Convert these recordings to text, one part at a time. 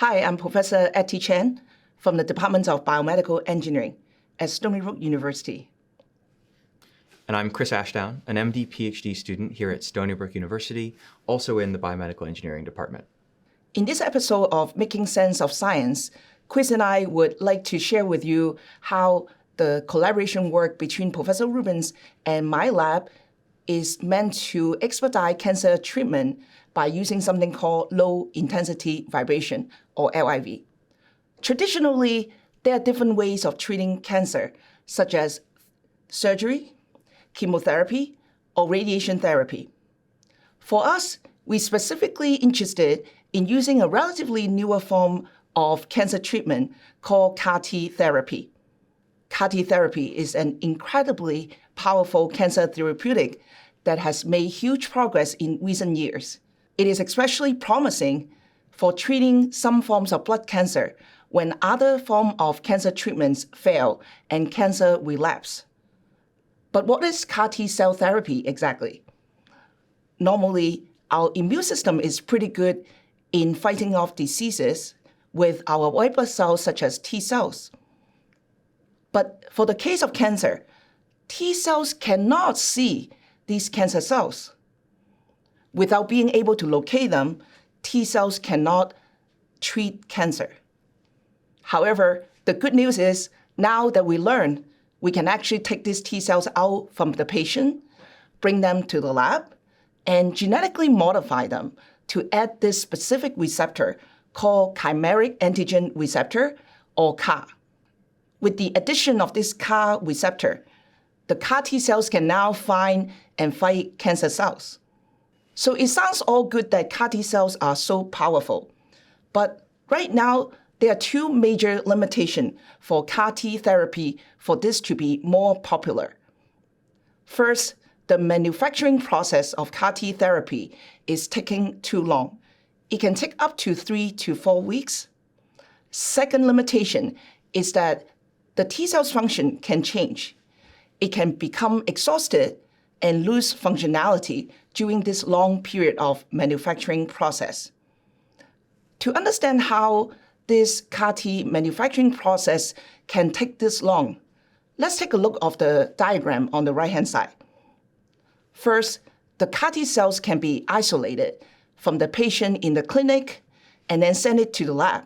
Hi, I'm Professor Etty Chen from the Department of Biomedical Engineering at Stony Brook University. And I'm Chris Ashdown, an MD PhD student here at Stony Brook University, also in the Biomedical Engineering Department. In this episode of Making Sense of Science, Chris and I would like to share with you how the collaboration work between Professor Rubens and my lab is meant to expedite cancer treatment by using something called low-intensity vibration, or LIV. Traditionally, there are different ways of treating cancer, such as surgery, chemotherapy, or radiation therapy. For us, we're specifically interested in using a relatively newer form of cancer treatment called CAR-T therapy. CAR-T therapy is an incredibly powerful cancer therapeutic that has made huge progress in recent years. It is especially promising for treating some forms of blood cancer when other forms of cancer treatments fail and cancer relapse. But what is CAR-T cell therapy exactly? Normally, our immune system is pretty good in fighting off diseases with our white blood cells such as T cells. But for the case of cancer, T cells cannot see these cancer cells. Without being able to locate them, T cells cannot treat cancer. However, the good news is now that we learn, we can actually take these T cells out from the patient, bring them to the lab, and genetically modify them to add this specific receptor called chimeric antigen receptor, or CAR. With the addition of this CAR receptor, the CAR T cells can now find and fight cancer cells. So it sounds all good that CAR T cells are so powerful. But right now, there are two major limitations for CAR T therapy for this to be more popular. First, the manufacturing process of CAR T therapy is taking too long. It can take up to 3 to 4 weeks. Second limitation is that the T cell's function can change. It can become exhausted and lose functionality during this long period of manufacturing process. To understand how this CAR-T manufacturing process can take this long, let's take a look at the diagram on the right-hand side. First, the CAR-T cells can be isolated from the patient in the clinic and then send it to the lab.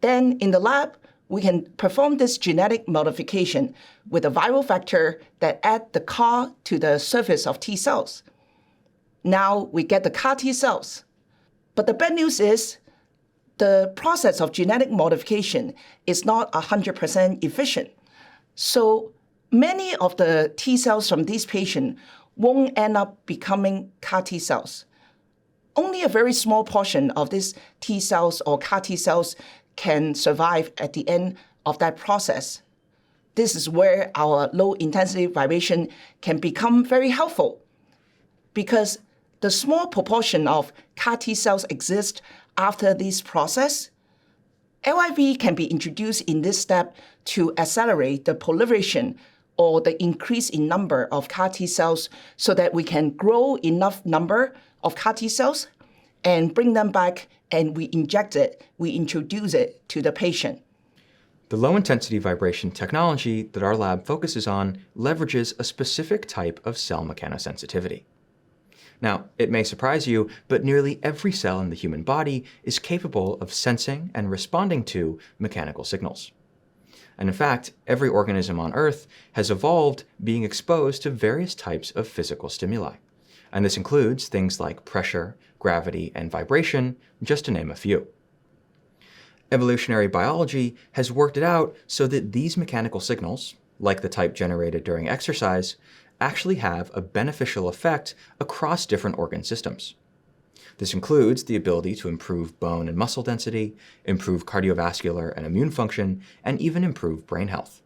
Then in the lab, we can perform this genetic modification with a viral vector that adds the CAR to the surface of T cells. Now we get the CAR T cells. But the bad news is the process of genetic modification is not 100% efficient. So many of the T cells from these patients won't end up becoming CAR T cells. Only a very small portion of these T cells or CAR T cells can survive at the end of that process. This is where our low-intensity vibration can become very helpful, because the small proportion of CAR T cells exist after this process. LIV can be introduced in this step to accelerate the proliferation or the increase in number of CAR T cells so that we can grow enough number of CAR T cells and bring them back, and we inject it, we introduce it to the patient. The low-intensity vibration technology that our lab focuses on leverages a specific type of cell mechanosensitivity. Now, it may surprise you, but nearly every cell in the human body is capable of sensing and responding to mechanical signals. And in fact, every organism on Earth has evolved being exposed to various types of physical stimuli. And this includes things like pressure, gravity, and vibration, just to name a few. Evolutionary biology has worked it out so that these mechanical signals, like the type generated during exercise, actually have a beneficial effect across different organ systems. This includes the ability to improve bone and muscle density, improve cardiovascular and immune function, and even improve brain health.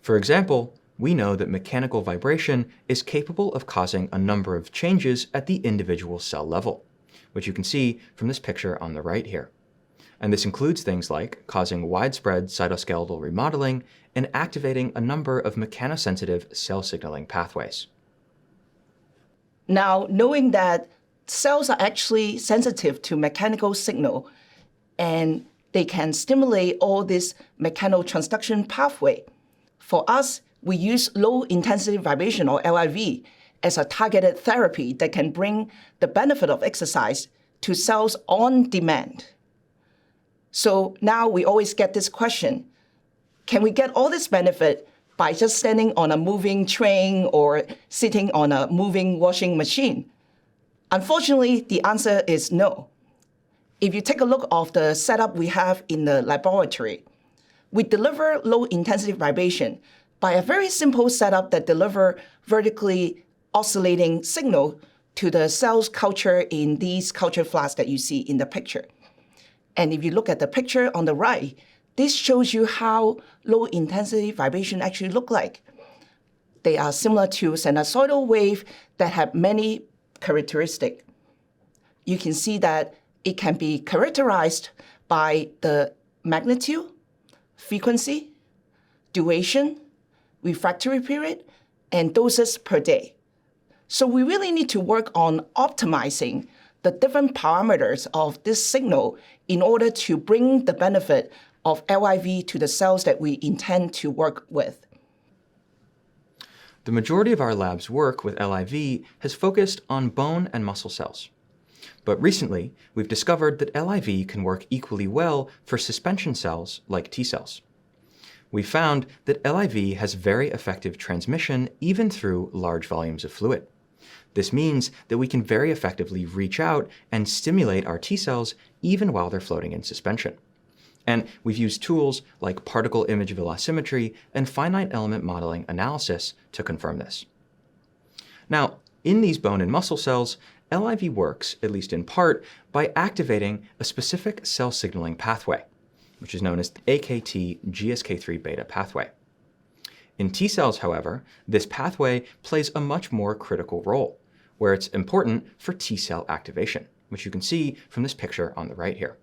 For example, we know that mechanical vibration is capable of causing a number of changes at the individual cell level, which you can see from this picture on the right here. And this includes things like causing widespread cytoskeletal remodeling and activating a number of mechanosensitive cell signaling pathways. Now, knowing that cells are actually sensitive to mechanical signal, and they can stimulate all this mechanotransduction pathway. For us, we use low-intensity vibration, or LIV, as a targeted therapy that can bring the benefit of exercise to cells on demand. So now we always get this question, can we get all this benefit by just standing on a moving train or sitting on a moving washing machine? Unfortunately, the answer is no. If you take a look of the setup we have in the laboratory, we deliver low-intensity vibration by a very simple setup that delivers vertically oscillating signal to the cells culture in these culture flasks that you see in the picture. And if you look at the picture on the right, this shows you how low-intensity vibration actually look like. They are similar to sinusoidal wave that have many characteristics. You can see that it can be characterized by the magnitude, frequency, duration, refractory period, and doses per day. So we really need to work on optimizing the different parameters of this signal in order to bring the benefit of LIV to the cells that we intend to work with. The majority of our lab's work with LIV has focused on bone and muscle cells. But recently, we've discovered that LIV can work equally well for suspension cells like T cells. We found that LIV has very effective transmission even through large volumes of fluid. This means that we can very effectively reach out and stimulate our T cells even while they're floating in suspension. And we've used tools like particle image velocimetry and finite element modeling analysis to confirm this. Now, in these bone and muscle cells, LIV works, at least in part, by activating a specific cell signaling pathway, which is known as the AKT-GSK3 beta pathway. In T cells, however, this pathway plays a much more critical role, where it's important for T cell activation, which you can see from this picture on the right here.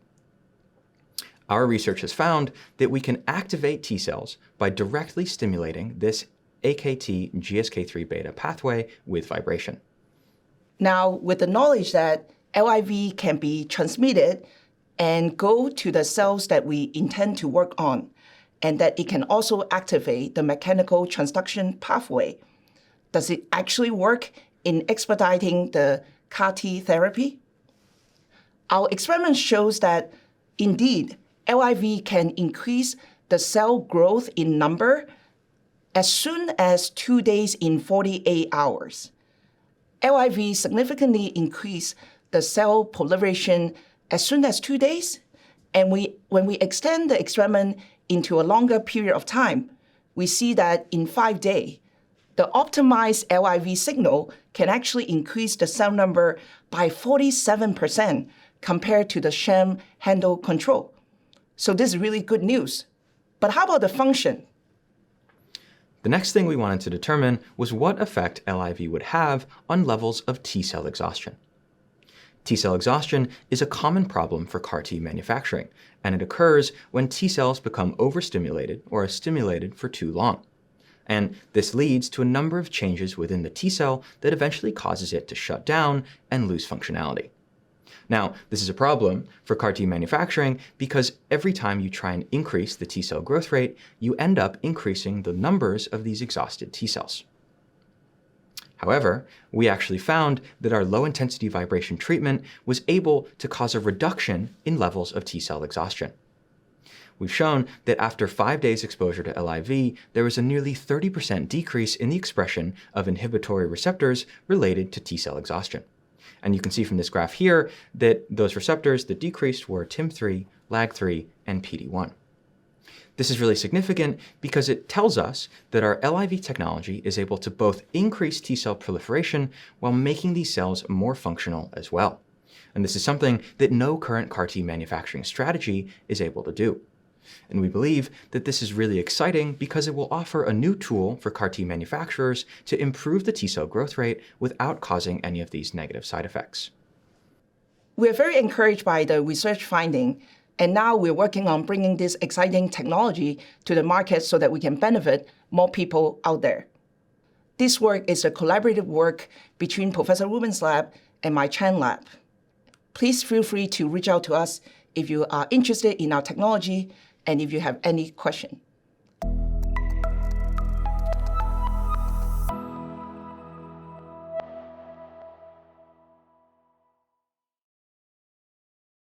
Our research has found that we can activate T cells by directly stimulating this AKT-GSK3 beta pathway with vibration. Now, with the knowledge that LIV can be transmitted and go to the cells that we intend to work on, and that it can also activate the mechanical transduction pathway, does it actually work in expediting the CAR-T therapy? Our experiment shows that, indeed, LIV can increase the cell growth in number as soon as 2 days in 48 hours. LIV significantly increased the cell proliferation as soon as 2 days, and when we extend the experiment into a longer period of time, we see that in 5 days, the optimized LIV signal can actually increase the cell number by 47% compared to the sham handle control. So this is really good news. But how about the function? The next thing we wanted to determine was what effect LIV would have on levels of T cell exhaustion. T cell exhaustion is a common problem for CAR-T manufacturing, and it occurs when T cells become overstimulated or are stimulated for too long. And this leads to a number of changes within the T cell that eventually causes it to shut down and lose functionality. Now, this is a problem for CAR-T manufacturing because every time you try and increase the T cell growth rate, you end up increasing the numbers of these exhausted T cells. However, we actually found that our low-intensity vibration treatment was able to cause a reduction in levels of T cell exhaustion. We've shown that after 5 days exposure to LIV, there was a nearly 30% decrease in the expression of inhibitory receptors related to T cell exhaustion. And you can see from this graph here that those receptors that decreased were TIM3, LAG3, and PD-1. This is really significant because it tells us that our LIV technology is able to both increase T cell proliferation while making these cells more functional as well. And this is something that no current CAR-T manufacturing strategy is able to do. And we believe that this is really exciting because it will offer a new tool for CAR-T manufacturers to improve the T cell growth rate without causing any of these negative side effects. We're very encouraged by the research finding, and now we're working on bringing this exciting technology to the market so that we can benefit more people out there. This work is a collaborative work between Professor Rubin's lab and my Chan lab. Please feel free to reach out to us if you are interested in our technology and if you have any question.